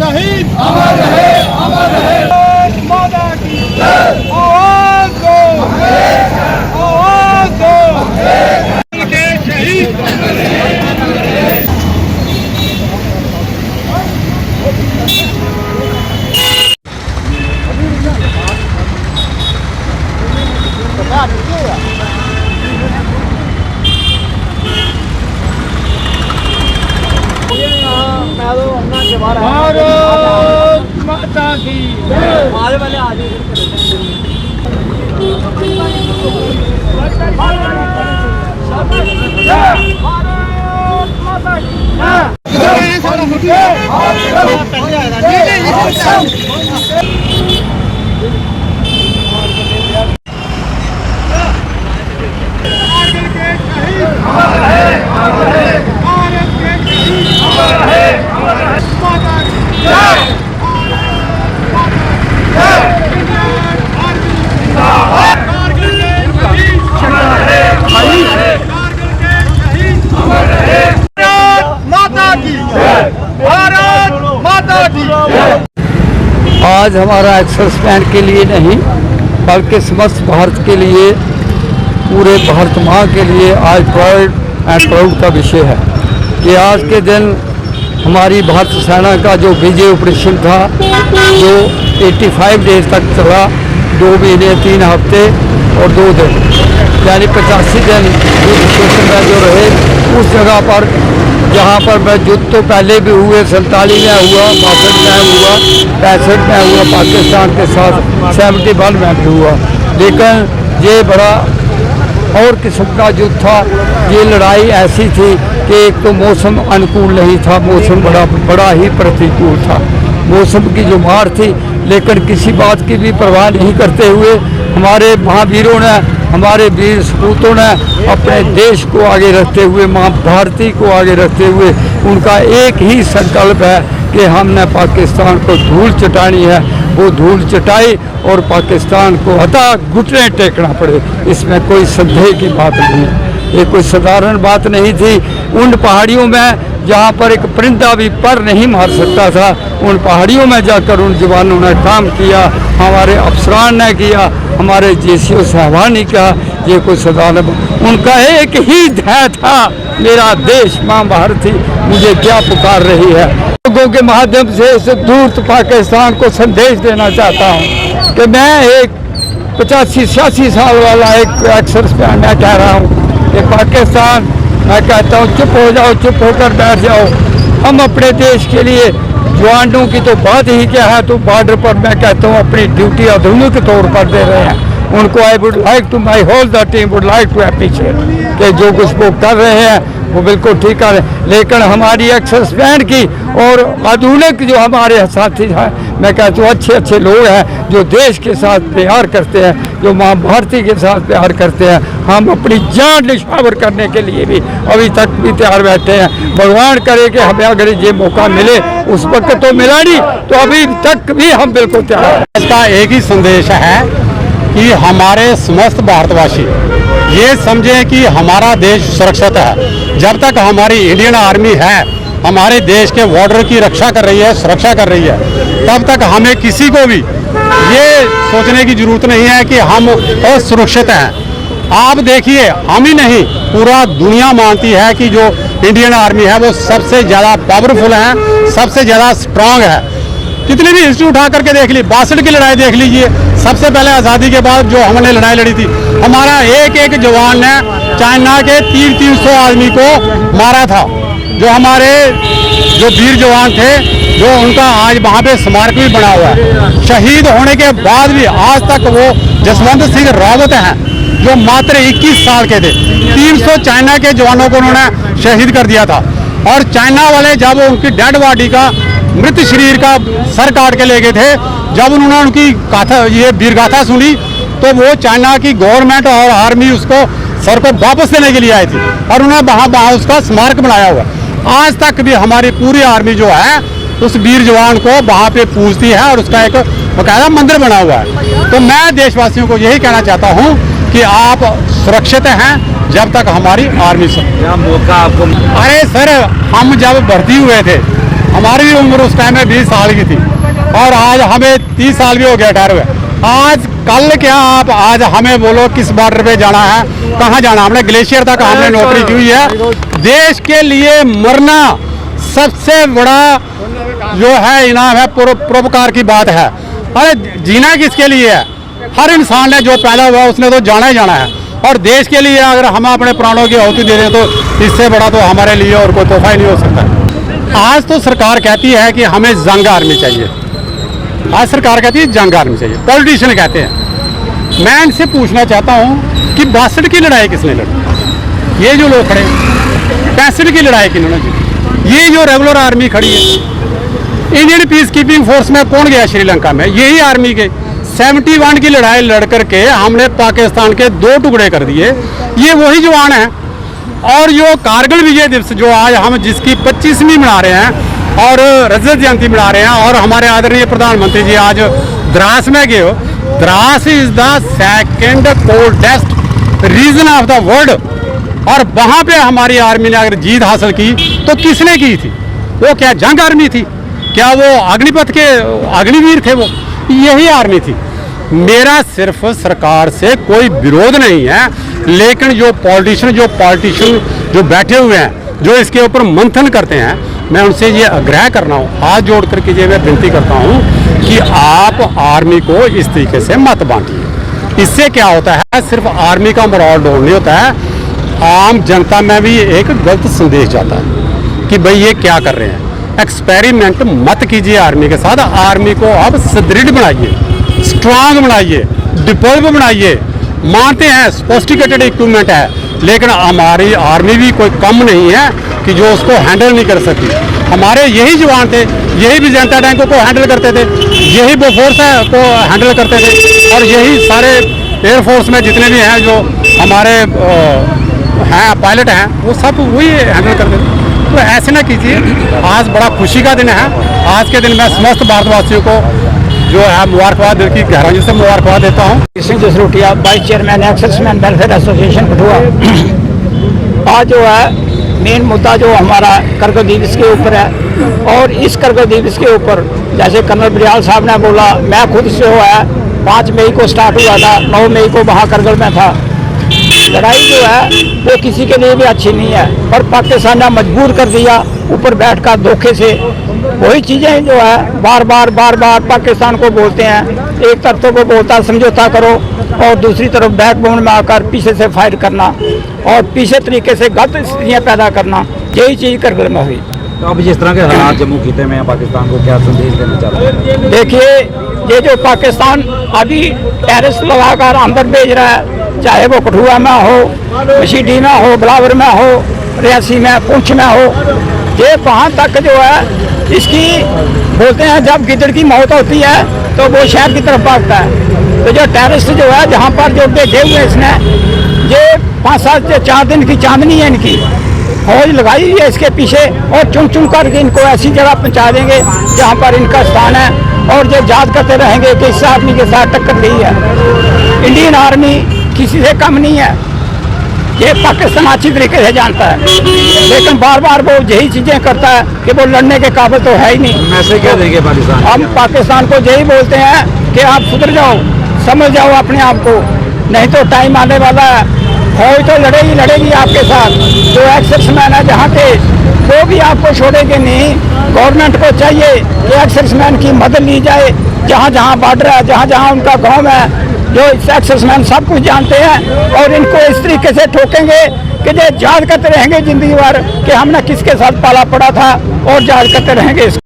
शहीद अमर रहे, अमर रहे। माता की जय। आवाज दो, आवाज दो। के शहीद अमर रहे, अमर रहे। भारत माता की जय। भारत माता की आज हमारा एक्सेस बैंक के लिए नहीं बल्कि समस्त भारत के लिए, पूरे भारत माँ के लिए आज प्राउड का विषय है कि आज के दिन हमारी भारत सेना का जो विजय ऑपरेशन था, जो 85 डेज तक चला, 2 महीने 3 हफ्ते और 2 दिन, यानी 85 दिन जो रहे उस जगह पर, जहाँ पर मैं युद्ध तो पहले भी हुए, 47 में हुआ, 62 में हुआ, 65 में हुआ पाकिस्तान के साथ, 71 में भी हुआ, लेकिन ये बड़ा और किस्म का युद्ध था। ये लड़ाई ऐसी थी कि एक तो मौसम अनुकूल नहीं था, मौसम बड़ा ही प्रतिकूल था, मौसम की जो मार थी, लेकिन किसी बात की भी परवाह नहीं करते हुए हमारे महावीरों ने, हमारे वीर सपूतों ने अपने देश को आगे रखते हुए, माँ भारती को आगे रखते हुए, उनका एक ही संकल्प है कि हमने पाकिस्तान को धूल चटानी है। वो धूल चटाई और पाकिस्तान को हटा घुटने टेकना पड़े, इसमें कोई संदेह की बात नहीं है। ये कोई साधारण बात नहीं थी। उन पहाड़ियों में जहाँ पर एक परिंदा भी पर नहीं मार सकता था, उन पहाड़ियों में जाकर उन जवानों ने काम किया, हमारे अफसरान ने किया, हमारे जेसीओ साहबान ने किया। ये कोई साधारण, उनका एक ही ध्येय था, मेरा देश माँ भारती मुझे क्या पुकार रही है। लोगों के माध्यम से इस दूर पाकिस्तान को संदेश देना चाहता हूँ कि मैं एक 85-86 साल वाला एक एक्सर्समैन मैं कह रहा हूँ कि पाकिस्तान, मैं कहता हूँ चुप हो जाओ, चुप होकर बैठ जाओ। हम अपने देश के लिए जवानों की तो बात ही क्या है, तो बॉर्डर पर मैं कहता हूँ अपनी ड्यूटी आधुनिक तौर पर दे रहे हैं। उनको I would like to, my whole the team would like to appreciate कि जो कुछ वो कर रहे हैं वो बिल्कुल ठीक कर रहे हैं। लेकिन हमारी एक्सेस बैंड की और आधुनिक जो हमारे साथी हैं, मैं कहता हूँ अच्छे अच्छे लोग हैं जो देश के साथ प्यार करते हैं, जो माँ भारती के साथ प्यार करते हैं। हम अपनी जान निछावर करने के लिए भी अभी तक भी तैयार बैठे हैं। भगवान करे कि हमें अगर ये मौका मिले, उस वक्त तो मिला नहीं, तो अभी तक भी हम बिल्कुल तैयार हैं। इसका एक ही संदेश है कि हमारे समस्त भारतवासी ये समझें कि हमारा देश सुरक्षित है। जब तक हमारी इंडियन आर्मी है, हमारे देश के बॉर्डर की रक्षा कर रही है, सुरक्षा कर रही है, तब तक हमें किसी को भी ये सोचने की जरूरत नहीं है कि हम असुरक्षित हैं। आप देखिए, हम ही नहीं पूरा दुनिया मानती है कि जो इंडियन आर्मी है वो सबसे ज़्यादा पावरफुल है, सबसे ज़्यादा स्ट्रांग है। कितनी भी हिस्ट्री उठा करके देख ली, 62 की लड़ाई देख लीजिए, सबसे पहले आज़ादी के बाद जो हमने लड़ाई लड़ी थी, हमारा एक एक जवान ने चाइना के 300 आदमी को मारा था। जो हमारे जो वीर जवान थे, जो उनका आज वहाँ पे स्मारक भी बना हुआ है। शहीद होने के बाद भी आज तक वो जसवंत सिंह रावत हैं, जो मात्र 21 साल के थे। 300 चाइना के जवानों को उन्होंने शहीद कर दिया था। और चाइना वाले जब उनकी डेड बॉडी का, मृत शरीर का सर काट के ले गए थे, जब उन्होंने उनकी गाथा, ये वीर गाथा सुनी, तो वो चाइना की गवर्नमेंट और आर्मी उसको सर को वापस देने के लिए आई थी और उन्होंने वहाँ उसका स्मारक बनाया हुआ। आज तक भी हमारी पूरी आर्मी जो है उस वीर जवान को वहाँ पे पूजती है और उसका एक बकायदा मंदिर बना हुआ है। तो मैं देशवासियों को यही कहना चाहता हूँ कि आप सुरक्षित हैं जब तक हमारी आर्मी से मौका आपको। अरे सर, हम जब भर्ती हुए थे हमारी भी उम्र उस टाइम में 20 साल की थी और आज हमें 30 साल भी हो गया रिटायर हुए। आज कल क्या आप आज हमें बोलो किस बॉर्डर पे जाना है, कहाँ जाना, हमने ग्लेशियर तक हमने नौकरी की हुई है। देश के लिए मरना सबसे बड़ा जो है इनाम है, परोपकार की बात है। अरे जीना किसके लिए है? हर इंसान ने जो पैदा हुआ उसने तो जाना ही जाना है, और देश के लिए अगर हम अपने प्राणों की आहुति दे रहे हैं तो इससे बड़ा तो हमारे लिए और कोई तोहफा ही नहीं हो सकता। आज तो सरकार कहती है कि हमें जंग आर्मी चाहिए, आज सरकार कहती है जंग आर्मी चाहिए, पॉलिटिशियन कहते हैं। मैं इनसे पूछना चाहता हूँ कि 62 की लड़ाई किसने लड़ी? ये जो लोग खड़े, 65 की लड़ाई किन्होंने जीती? ये जो रेगुलर आर्मी खड़ी है, इंडियन पीस कीपिंग फोर्स में कौन गया श्रीलंका में? यही आर्मी के 71 की लड़ाई लड़ करके हमने पाकिस्तान के 2 टुकड़े कर दिए, ये वही जवान हैं। और जो कारगिल विजय दिवस जो आज हम जिसकी 25वीं मना रहे हैं और रजत जयंती मना रहे हैं, और हमारे आदरणीय प्रधानमंत्री जी आज द्रास में गए हो। Dras is the second coldest region of the world, और वहां पे हमारी आर्मी ने अगर जीत हासिल की तो किसने की थी? वो क्या जंग आर्मी थी? क्या वो अग्निपथ के अग्निवीर थे? वो यही आर्मी थी। मेरा सिर्फ सरकार से कोई विरोध नहीं है, लेकिन जो पॉलिटिशियन जो बैठे हुए हैं, जो इसके ऊपर मंथन करते हैं, मैं उनसे ये आग्रह करना हूँ, हाथ जोड़ करके ये मैं विनती करता हूँ कि आप आर्मी को इस तरीके से मत बांटिए। इससे क्या होता है, सिर्फ आर्मी का मोरल डाउन नहीं होता है, आम जनता में भी एक गलत संदेश जाता है कि भाई ये क्या कर रहे हैं। एक्सपेरिमेंट मत कीजिए आर्मी के साथ। आर्मी को अब सुदृढ़ बनाइए, स्ट्रांग बनाइए, डिप्लॉय बनाइए। मानते हैं सोफिस्टिकेटेड इक्विपमेंट है, लेकिन हमारी आर्मी भी कोई कम नहीं है कि जो उसको हैंडल नहीं कर सकती। हमारे यही जवान थे, यही विजेंटा टैंकों को हैंडल करते थे, यही बोफोर्स को हैंडल करते थे, और यही सारे एयरफोर्स में जितने भी हैं जो हमारे हैं पायलट हैं, वो सब वही हैंडल करते थे। तो ऐसे ना कीजिए। आज बड़ा खुशी का दिन है। आज के दिन मैं समस्त भारतवासियों को जो है मुबारकबाद, दिल की गहराई से मुबारकबाद देता हूँ। Singh Jasrotia, vice chairman exserviceman welfare association Kathua. आज जो है मेन मुद्दा जो हमारा करगिल दिवस के ऊपर है, और इस करगिल दिवस के ऊपर जैसे कर्नल बरियाल साहब ने बोला, मैं खुद से हुआ है 5 मई को स्टार्ट हुआ था, 9 मई को वहाँ करगिल में था। लड़ाई जो है वो किसी के लिए भी अच्छी नहीं है, और पाकिस्तान ने मजबूर कर दिया ऊपर बैठ कर धोखे से। वही चीज़ें जो है बार बार पाकिस्तान को बोलते हैं, एक तरफ को बोलता समझौता करो, और दूसरी तरफ बैकबोन में आकर पीछे से फायर करना और पीछे तरीके से गलत स्थितियाँ पैदा करना, यही चीज़ करगिल में हुई। तो अब जिस तरह के हालात जम्मू खिते में पाकिस्तान को क्या संदेश देना चाहते हैं? देखिए, ये जो पाकिस्तान अभी टेररिस्ट लगाकर अंदर भेज रहा है, चाहे वो कठुआ में हो, मशीडी में हो, बिलावर में हो, रियासी में, पुंछ में हो, ये वहाँ तक जो है इसकी बोलते हैं जब गिद्दड़ की मौत होती है तो वो शहर की तरफ भागता है। तो जो टेररिस्ट जो है जहाँ पर जो भेजे हुए इसने, ये 5-4 दिन की चांदनी है इनकी, फौज लगाई हुई है इसके पीछे, और चुन चुन करके इनको ऐसी जगह पहुँचा देंगे जहाँ पर इनका स्थान है, और जो याद करते रहेंगे कि इस आदमी के साथ टक्कर ली है। इंडियन आर्मी किसी से कम नहीं है, ये पाकिस्तान अच्छी तरीके से जानता है, लेकिन बार बार वो यही चीज़ें करता है कि वो लड़ने के काबिल तो है ही नहीं। मैसेज क्या देंगे पाकिस्तान? हम पाकिस्तान को यही बोलते हैं कि आप सुधर जाओ, समझ जाओ अपने आप को, नहीं तो टाइम आने वाला है, फौज तो लड़ेगी आपके साथ। जो एक्सेसमैन है जहाँ के, वो भी आपको छोड़ेंगे नहीं। गवर्नमेंट को चाहिए कि एक्सेसमैन की मदद ली जाए, जहाँ जहाँ बॉर्डर है, जहाँ जहाँ उनका गाँव है, जो एक्सेसमैन सब कुछ जानते हैं, और इनको इस तरीके से ठोकेंगे कि ये याद करते रहेंगे जिंदगी भर कि हमने किसके साथ पाला पड़ा था, और याद करते रहेंगे।